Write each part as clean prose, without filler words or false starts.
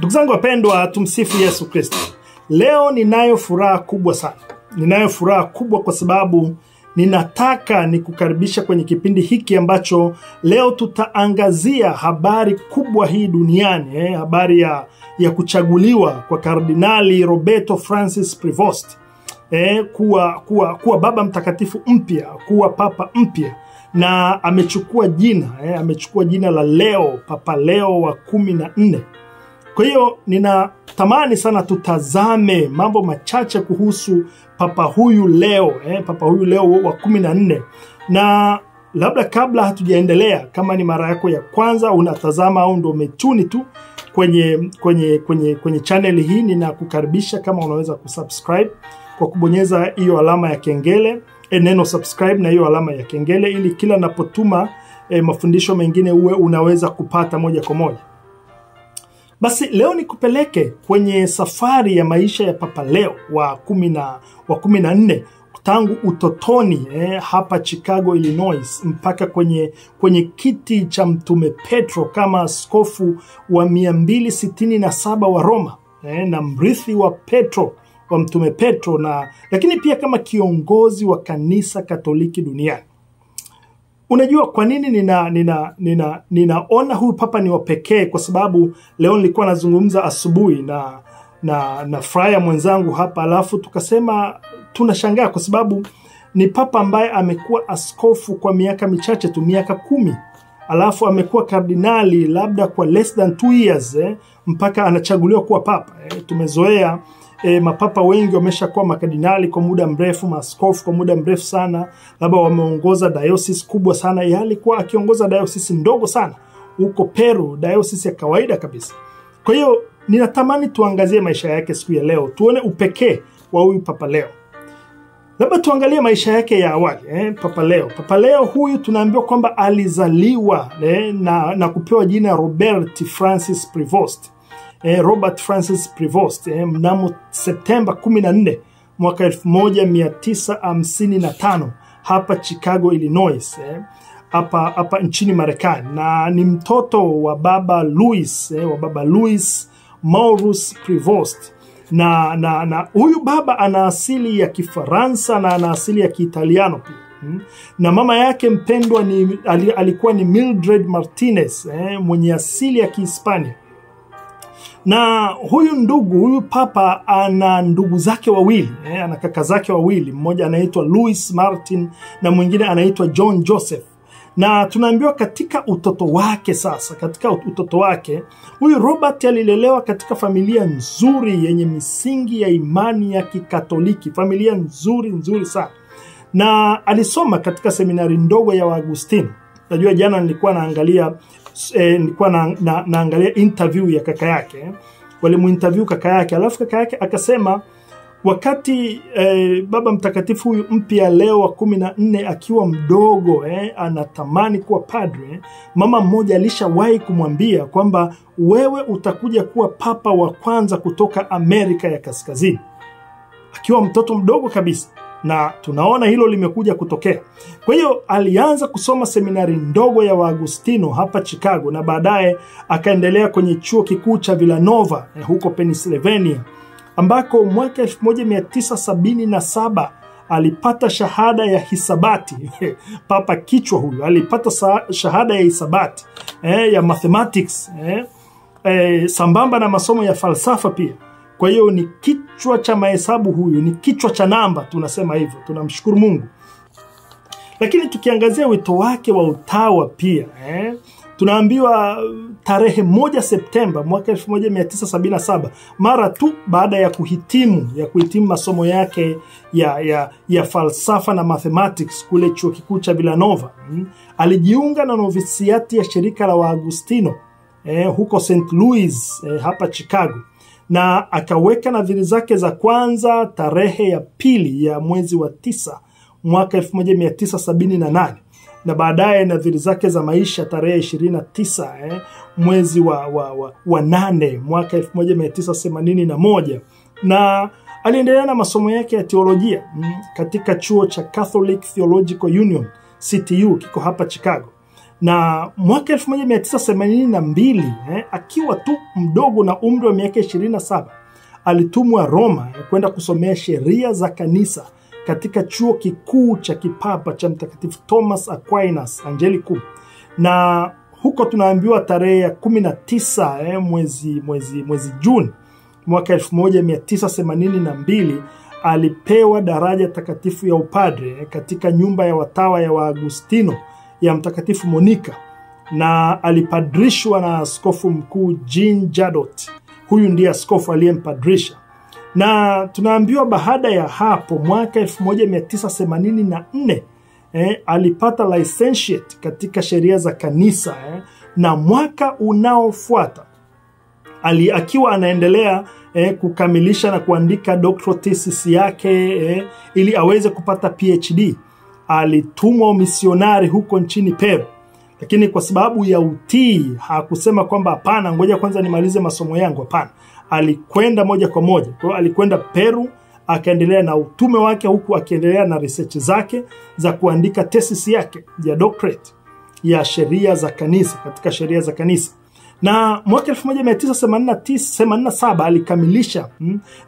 Ndugu zangu wapendwa, tumsifu Yesu Kristo. Leo ninayo furaha kubwa sana. Ninayo furaha kubwa kwa sababu ninataka nikukaribisha kwenye kipindi hiki ambacho leo tutaangazia habari kubwa hii duniani, habari ya kuchaguliwa kwa Kardinali Roberto Francis Prevost kuwa baba mtakatifu mpya, kuwa papa mpya, na amechukua jina la Leo, Papa Leo wa 14. Kwa hiyo ninatamani sana tutazame mambo machache kuhusu papa huyu Leo, papa huyu Leo wa 14. Na labda kabla hatujaendelea, kama ni mara yako ya kwanza unatazama au ndo umetuni tu kwenye channel hii, ninakukaribisha kama unaweza kusubscribe kwa kubonyeza hiyo alama ya kengele, neno subscribe na hiyo alama ya kengele, ili kila napotuma mafundisho mengine uwe unaweza kupata moja kwa moja. Basi leo nikupeleke kwenye safari ya maisha ya Papa Leo wa 14 tangu utotoni hapa Chicago, Illinois, mpaka kwenye kiti cha Mtume Petro kama askofu wa 267 wa Roma, na mrithi wa Petro, wa Mtume Petro, lakini pia kama kiongozi wa kanisa Katoliki duniani. Unajua kwa nini ninaona huyu papa ni wa pekee? Kwa sababu leo nilikuwa nazungumza asubuhi na fraya mwenzangu hapa, alafu tukasema tunashangaa kwa sababu ni papa ambaye amekuwa askofu kwa miaka michache tu, miaka 10, alafu amekuwa kardinali labda kwa less than 2 years mpaka anachaguliwa kuwa papa. Tumezoea mapapa wengi wameshakuwa makardinali kwa muda mrefu, maaskofu kwa muda mrefu sana, labda wameongoza diocese kubwa sana. Alikuwa akiongoza diocese ndogo sana huko Peru, diocese ya kawaida kabisa. Kwa hiyo ninatamani tuangazie maisha yake siku ya leo, tuone upekee wa huyu Papa Leo. Labda tuangalie maisha yake ya awali. Papa Leo. Papa Leo huyu tunaambiwa kwamba alizaliwa na kupewa jina Robert Francis Prevost. Robert Francis Prevost mnamo Septemba 14 mwaka 1955 hapa Chicago, Illinois, hapa nchini Marekani, na ni mtoto wa baba Louis Maurus Prevost. Na huyu baba ana asili ya Kifaransa na ana asili ya Kiitaliano pia. Na mama yake mpendwa alikuwa ni Mildred Martinez, mwenye asili ya Kihispania. Na huyu papa ana ndugu zake wawili, ana kaka zake wawili, mmoja anaitwa Louis Martin na mwingine anaitwa John Joseph. Na tunaambiwa katika utoto wake huyu Robert alilelewa katika familia nzuri yenye misingi ya imani ya Kikatoliki, familia nzuri sana. Na alisoma katika seminari ndogo ya Waagustino. Najua jana nilikuwa naangalia interview ya kaka yake. Walimuinterview kaka yake, alafu kaka yake akasema wakati baba mtakatifu huyu mpya Leo wa 14 akiwa mdogo anatamani kuwa padre, mama mmoja alishawahi kumwambia kwamba wewe utakuja kuwa papa wa kwanza kutoka Amerika ya Kaskazini, akiwa mtoto mdogo kabisa. Na tunaona hilo limekuja kutokea. Kwa hiyo alianza kusoma seminari ndogo ya Waagustino hapa Chicago, na baadaye akaendelea kwenye chuo kikuu cha Villanova huko Pennsylvania, ambako mwaka 1977 alipata shahada ya hisabati. Papa kichwa huyu alipata shahada ya hisabati, ya mathematics, sambamba na masomo ya falsafa pia. Kwa hiyo ni kichwa cha mahesabu huyu, ni kichwa cha namba, tunasema hivyo. Tunamshukuru Mungu. Lakini tukiangazia wito wake wa utawa pia, tunaambiwa tarehe 1 Septemba mwaka 1977, mara tu baada ya kuhitimu masomo yake ya falsafa na mathematics kule chuo kikuu cha Villanova, alijiunga na novisiati ya shirika la Waagustino huko St. Louis hapa Chicago, na akaweka nadhiri zake za kwanza tarehe ya 2 ya mwezi wa 9 mwaka 1978, na baadaye nadhiri zake za maisha tarehe 29 mwezi wa 8 mwaka 1981. Na aliendelea na masomo yake ya teolojia katika chuo cha Catholic Theological Union, CTU, kiko hapa Chicago. Na mwaka 1982 akiwa tu mdogo na umri wa miaka 27 alitumwa Roma kwenda kusomea sheria za kanisa katika chuo kikuu cha kipapa cha Mtakatifu Thomas Aquinas Angelicum. Na huko tunaambiwa tarehe ya 19 mwezi Juni mwaka 1982 alipewa daraja takatifu ya upadre katika nyumba ya watawa ya Waagustino ya Mtakatifu Monica, na alipadrishwa na askofu mkuu Jean Jadot. Huyu ndiye askofu aliyempadrisha. Na tunaambiwa baada ya hapo mwaka 1984 alipata licentiate katika sheria za kanisa na mwaka unaofuata akiwa anaendelea kukamilisha na kuandika doctoral thesis yake ili aweze kupata PhD, alitumwa umisionari huko nchini Peru. Lakini kwa sababu ya utii hakusema kwamba hapana, ngoja kwanza nimalize masomo yangu. Hapana, alikwenda moja kwa moja. Kwa hiyo alikwenda Peru, akaendelea na utume wake huku akiendelea na research zake za kuandika thesis yake ya doctorate ya sheria za kanisa, katika sheria za kanisa. Na mwaka 1987 alikamilisha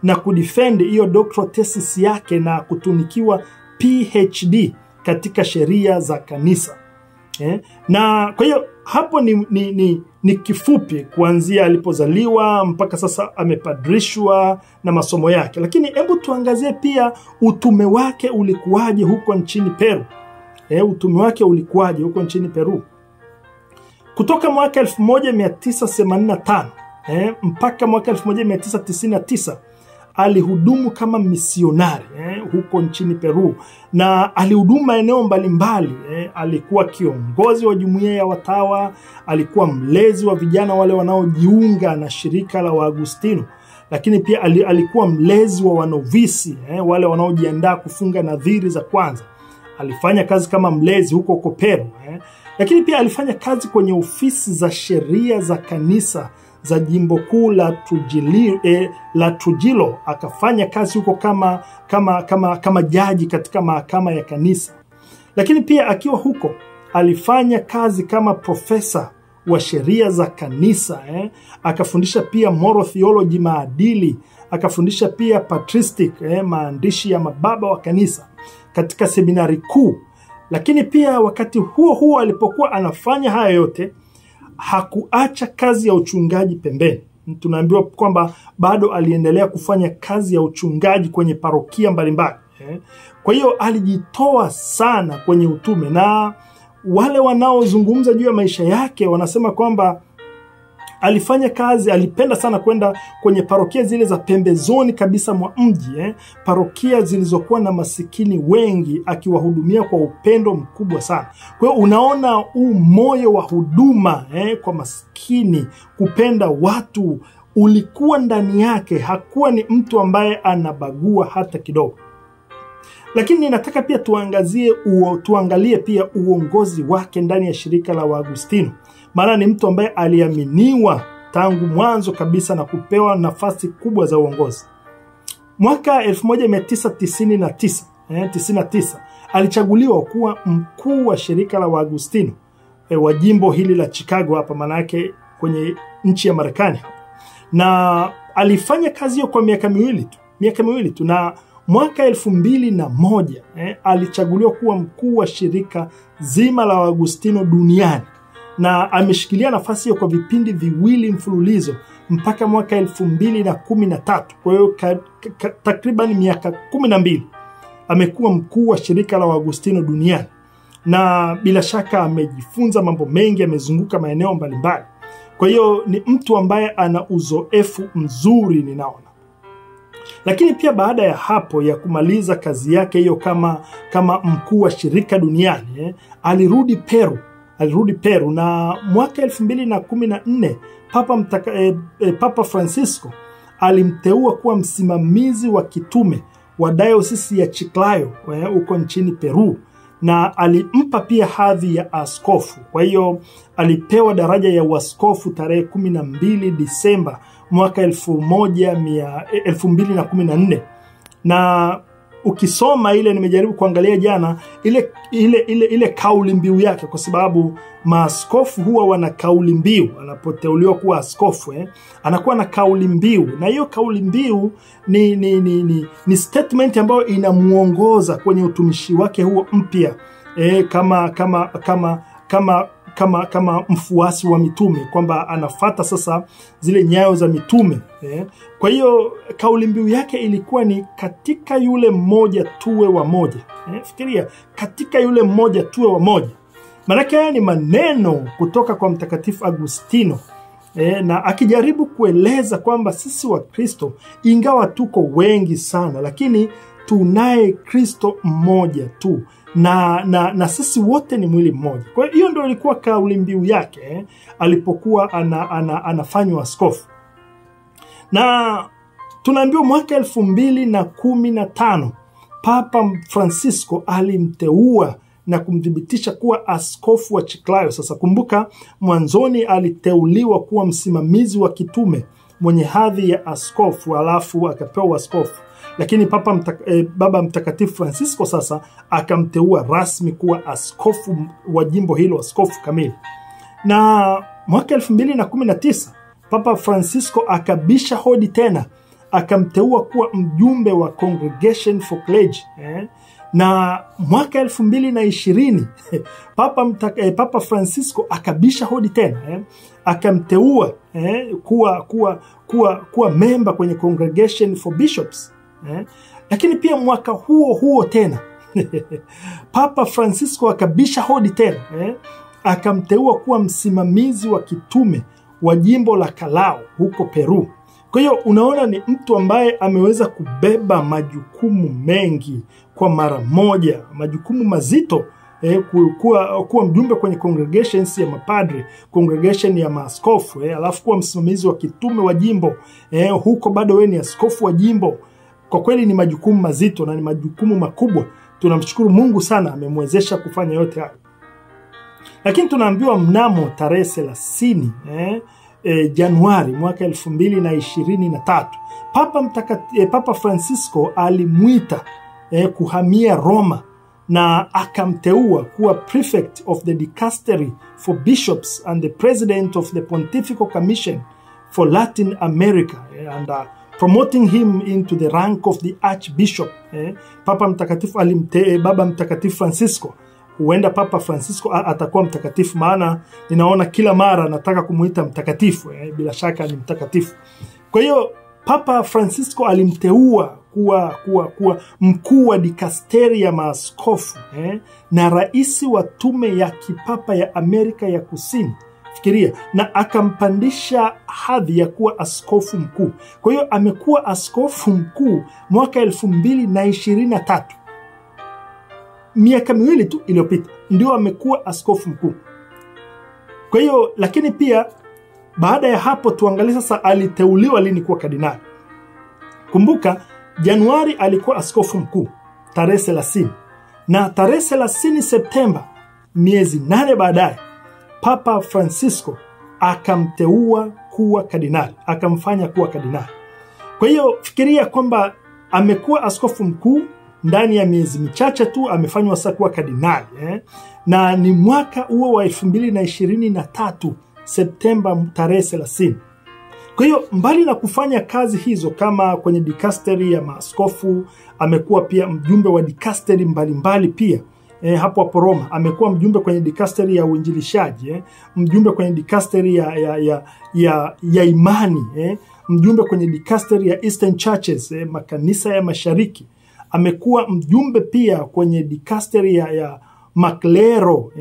na kudefend hiyo doctoral thesis yake na kutunikiwa PhD katika sheria za kanisa. Na kwa hiyo hapo ni kifupi kuanzia alipozaliwa mpaka sasa amepadrishwa na masomo yake. Lakini hebu tuangazie pia utume wake ulikuwaje huko nchini Peru. Utume wake ulikuwaje huko nchini Peru? Kutoka mwaka 1985 mpaka mwaka 1999 alihudumu kama misionari huko nchini Peru, na alihudumu maeneo mbalimbali. Alikuwa kiongozi wa jumuiya ya watawa, alikuwa mlezi wa vijana wale wanaojiunga na shirika la Waagustino, lakini pia alikuwa mlezi wa wanovisi wale wanaojiandaa kufunga nadhiri za kwanza. Alifanya kazi kama mlezi huko Peru, lakini pia alifanya kazi kwenye ofisi za sheria za kanisa za jimbo kuu la Trujillo. Akafanya kazi huko kama jaji katika mahakama ya kanisa. Lakini pia akiwa huko alifanya kazi kama profesa wa sheria za kanisa. Akafundisha pia moral theology, maadili. Akafundisha pia patristic, maandishi ya mababa wa kanisa katika seminari kuu. Lakini pia wakati huo alipokuwa anafanya haya yote, hakuacha kazi ya uchungaji pembeni. Tunaambiwa kwamba bado aliendelea kufanya kazi ya uchungaji kwenye parokia mbalimbali. Kwa hiyo alijitoa sana kwenye utume, na wale wanaozungumza juu ya maisha yake wanasema kwamba alifanya kazi, alipenda sana kwenda kwenye parokia zile za pembezoni kabisa mwa mji, parokia zilizokuwa na masikini wengi, akiwahudumia kwa upendo mkubwa sana. Kwa hiyo unaona huu moyo wa huduma kwa masikini, kupenda watu ulikuwa ndani yake. Hakuwa ni mtu ambaye anabagua hata kidogo. Lakini nataka pia tuangalie pia uongozi wake ndani ya shirika la Waagustino. Maana ni mtu ambaye aliaminiwa tangu mwanzo kabisa na kupewa nafasi kubwa za uongozi. Mwaka 1999 alichaguliwa kuwa mkuu wa shirika la Waagustino wa jimbo hili la Chicago hapa, maana yake kwenye nchi ya Marekani. Na alifanya kazi hiyo kwa miaka miwili tu, na mwaka 2001 alichaguliwa kuwa mkuu wa shirika zima la Waagustino duniani, na ameshikilia nafasi hiyo kwa vipindi viwili mfululizo mpaka mwaka 2013. Kwa hiyo takriban miaka 12 amekuwa mkuu wa shirika la Waagustino duniani, na bila shaka amejifunza mambo mengi, amezunguka maeneo mbalimbali. Kwa hiyo ni mtu ambaye ana uzoefu mzuri ninaona. Lakini pia baada ya hapo ya kumaliza kazi yake hiyo kama mkuu wa shirika duniani, alirudi Peru, na mwaka 2014 Papa Francisco alimteua kuwa msimamizi wa kitume wa diocese ya Chiclayo huko nchini Peru, na alimpa pia hadhi ya askofu. Kwa hiyo alipewa daraja ya uaskofu tarehe 12 Disemba mwaka 2014. Na ukisoma ile, nimejaribu kuangalia jana ile kauli mbiu yake, kwa sababu maaskofu huwa wana kauli mbiu. Anapoteuliwa kuwa askofu anakuwa na kauli mbiu, na hiyo kauli mbiu ni statement ambayo inamuongoza kwenye utumishi wake huo mpya, kama mfuasi wa mitume, kwamba anafata sasa zile nyayo za mitume. Kwa hiyo kauli mbiu yake ilikuwa ni katika yule mmoja tuwe wamoja. Fikiria, katika yule mmoja tuwe wamoja. Maanake haya ni maneno kutoka kwa Mtakatifu Agustino, na akijaribu kueleza kwamba sisi wa Kristo, ingawa tuko wengi sana, lakini tunaye Kristo mmoja tu, na sisi wote ni mwili mmoja. Kwa hiyo ndio ilikuwa kauli mbiu yake alipokuwa anafanywa askofu. Na tunaambiwa mwaka 2015 Papa Francisco alimteua na kumthibitisha kuwa askofu wa Chiclayo. Sasa kumbuka, mwanzoni aliteuliwa kuwa msimamizi wa kitume mwenye hadhi ya askofu, alafu akapewa askofu. Lakini Baba Mtakatifu Francisco sasa akamteua rasmi kuwa askofu wa jimbo hilo, askofu kamili. Na mwaka 2019 Papa Francisco akabisha hodi tena, akamteua kuwa mjumbe wa Congregation for Clergy. Na mwaka 2020 Papa Francisco akabisha hodi tena, akamteua kuwa memba kwenye Congregation for Bishops. Lakini pia mwaka huo tena Papa Francisco akabisha hodi tena, akamteua kuwa msimamizi wa kitume wa jimbo la Callao huko Peru. Kwa hiyo unaona, ni mtu ambaye ameweza kubeba majukumu mengi kwa mara moja, majukumu mazito, kuwa mjumbe kwenye congregations ya mapadri, congregation ya maaskofu, alafu kuwa msimamizi wa kitume wa jimbo, huko bado wewe ni askofu wa jimbo. Kwa kweli ni majukumu mazito na ni majukumu makubwa. Tunamshukuru Mungu sana, amemwezesha kufanya yote hayo. Lakini tunaambiwa mnamo tarehe 30 Januari mwaka 2023 Papa Francisco alimuita kuhamia Roma, na akamteua kuwa prefect of the dicastery for bishops and the president of the Pontifical Commission for Latin America, and promoting him into the rank of the archbishop. Baba Mtakatifu Francisco, huenda Papa Francisco atakuwa mtakatifu, maana ninaona kila mara nataka kumuita mtakatifu, bila shaka ni mtakatifu. Kwa hiyo Papa Francisco alimteua kuwa mkuu wa dikasteri ya maaskofu, na rais wa tume ya kipapa ya Amerika ya Kusini. Fikiria, na akampandisha hadhi ya kuwa askofu mkuu. Kwa hiyo amekuwa askofu mkuu mwaka 2023. Miaka miwili tu iliyopita ndio amekuwa askofu mkuu. Kwa hiyo, lakini pia baada ya hapo tuangalie sasa aliteuliwa lini kuwa kardinali. Kumbuka Januari alikuwa askofu mkuu tarehe 30, na tarehe 30 Septemba, miezi 8 baadaye, Papa Francisco akamteua kuwa kardinali, akamfanya kuwa kardinali. Kwa hiyo fikiria kwamba amekuwa askofu mkuu, ndani ya miezi michache tu amefanywa sasa kuwa kardinali, na ni mwaka huo wa 2023 Septemba tarehe 30. Kwa hiyo mbali na kufanya kazi hizo kama kwenye dikasteri ya maaskofu, amekuwa pia mjumbe wa dikasteri mbalimbali pia. Hapo Roma amekuwa mjumbe kwenye dikasteri ya uinjilishaji, mjumbe kwenye dikasteri ya imani, mjumbe kwenye dikasteri ya Eastern Churches, makanisa ya mashariki. Amekuwa mjumbe pia kwenye dikasteri ya maklero,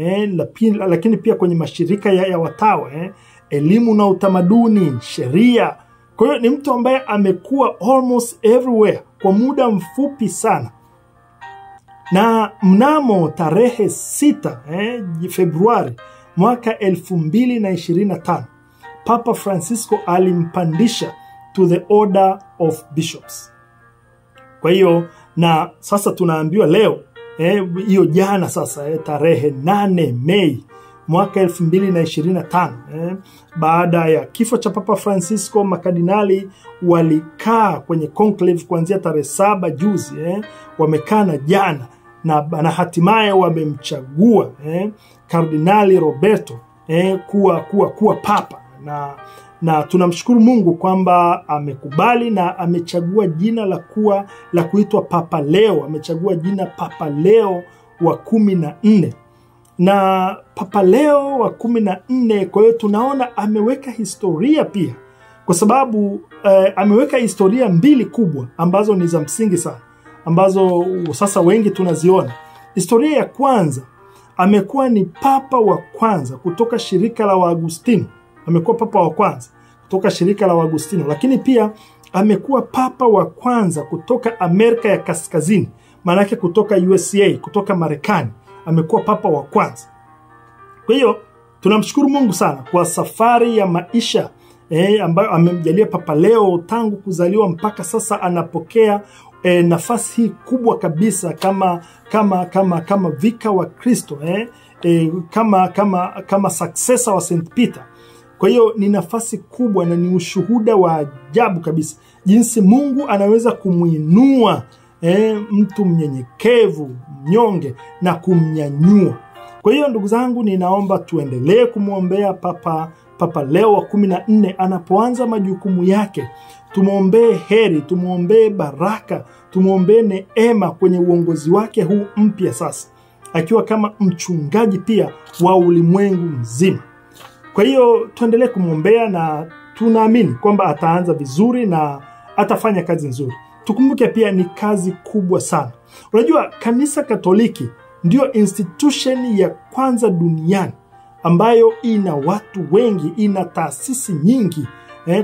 lakini pia kwenye mashirika ya watawa, elimu na utamaduni, sheria. Kwa hiyo ni mtu ambaye amekuwa almost everywhere kwa muda mfupi sana. Na mnamo tarehe 6 Februari mwaka 2025 Papa Francisco alimpandisha to the order of bishops. Kwa hiyo na sasa tunaambiwa leo hiyo jana sasa tarehe 8 Mei mwaka 2025. Baada ya kifo cha Papa Francisco, makardinali walikaa kwenye conclave kuanzia tarehe 7 juzi, wamekaa na jana na hatimaye wamemchagua Kardinali Roberto kuwa papa, na tunamshukuru Mungu kwamba amekubali na amechagua jina la kuitwa Papa Leo. Amechagua jina Papa Leo wa 14. Na Papa Leo wa 14, kwa hiyo tunaona ameweka historia pia, kwa sababu ameweka historia mbili kubwa ambazo ni za msingi sana, ambazo sasa wengi tunaziona. Historia ya kwanza, amekuwa ni papa wa kwanza kutoka shirika la Waagustino. Amekuwa papa wa kwanza kutoka shirika la Waagustino, lakini pia amekuwa papa wa kwanza kutoka Amerika ya Kaskazini, maana yake kutoka USA, kutoka Marekani. Amekuwa papa wa kwanza. Kwa hiyo tunamshukuru Mungu sana kwa safari ya maisha ambayo amemjalia Papa Leo tangu kuzaliwa mpaka sasa. Anapokea nafasi hii kubwa kabisa kama vika wa Kristo, kama successor wa St. Peter. Kwa hiyo ni nafasi kubwa na ni ushuhuda wa ajabu kabisa jinsi Mungu anaweza kumuinua mtu mnyenyekevu, mnyonge, na kumnyanyua. Kwa hiyo ndugu zangu, ninaomba tuendelee kumuombea Papa Leo wa 14 anapoanza majukumu yake. Tumuombee heri, tumuombee baraka, tumuombee neema kwenye uongozi wake huu mpya sasa, akiwa kama mchungaji pia wa ulimwengu mzima. Kwa hiyo tuendelee kumuombea na tunaamini kwamba ataanza vizuri na atafanya kazi nzuri. Tukumbuke pia ni kazi kubwa sana. Unajua, kanisa Katoliki ndio institution ya kwanza duniani ambayo ina watu wengi, ina taasisi nyingi.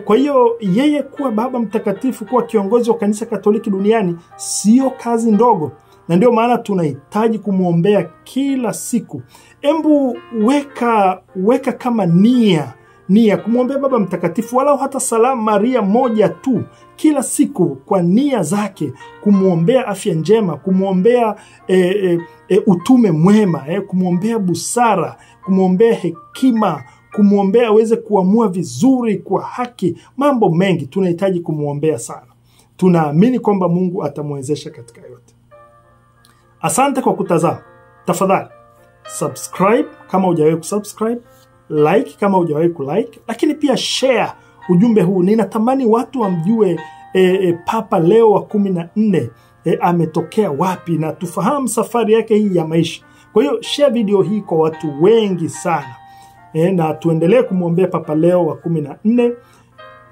Kwa hiyo yeye kuwa Baba Mtakatifu, kuwa kiongozi wa kanisa Katoliki duniani, sio kazi ndogo, na ndio maana tunahitaji kumuombea kila siku. Embu weka kama nia kumwombea Baba Mtakatifu, wala hata Salamu Maria moja tu kila siku, kwa nia zake, kumuombea afya njema, kumuombea utume mwema, kumuombea busara, kumuombea hekima, kumuombea aweze kuamua vizuri kwa haki. Mambo mengi tunahitaji kumuombea sana. Tunaamini kwamba Mungu atamwezesha katika yote. Asante kwa kutazama. Tafadhali subscribe kama hujawahi kusubscribe, like kama hujawahi kulike, lakini pia share ujumbe huu. Ninatamani watu wamjue Papa Leo wa 14 ametokea wapi, na tufahamu safari yake hii ya maisha. Kwa hiyo share video hii kwa watu wengi sana, na tuendelee kumuombea Papa Leo wa 14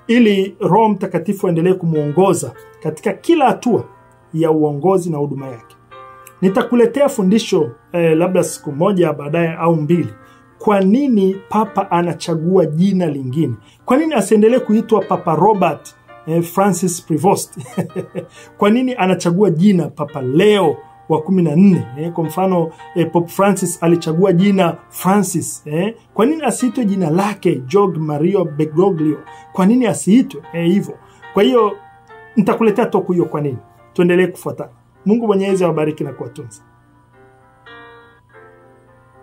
ili Roho Mtakatifu aendelee kumuongoza katika kila hatua ya uongozi na huduma yake. Nitakuletea fundisho labda siku moja baadaye au mbili. Kwa nini Papa anachagua jina lingine? Kwa nini asiendelee kuitwa Papa Robert Francis Prevost? Kwa nini anachagua jina Papa Leo wa 14? Kwa mfano Pope Francis alichagua jina Francis. Kwa nini asiitwe jina lake Jorge Mario Bergoglio? Kwa nini asiitwe hivyo? Kwa hiyo nitakuletea toku hiyo kwa nini. Tuendelee kufuatana. Mungu Mwenyezi awabariki na kuwatunza.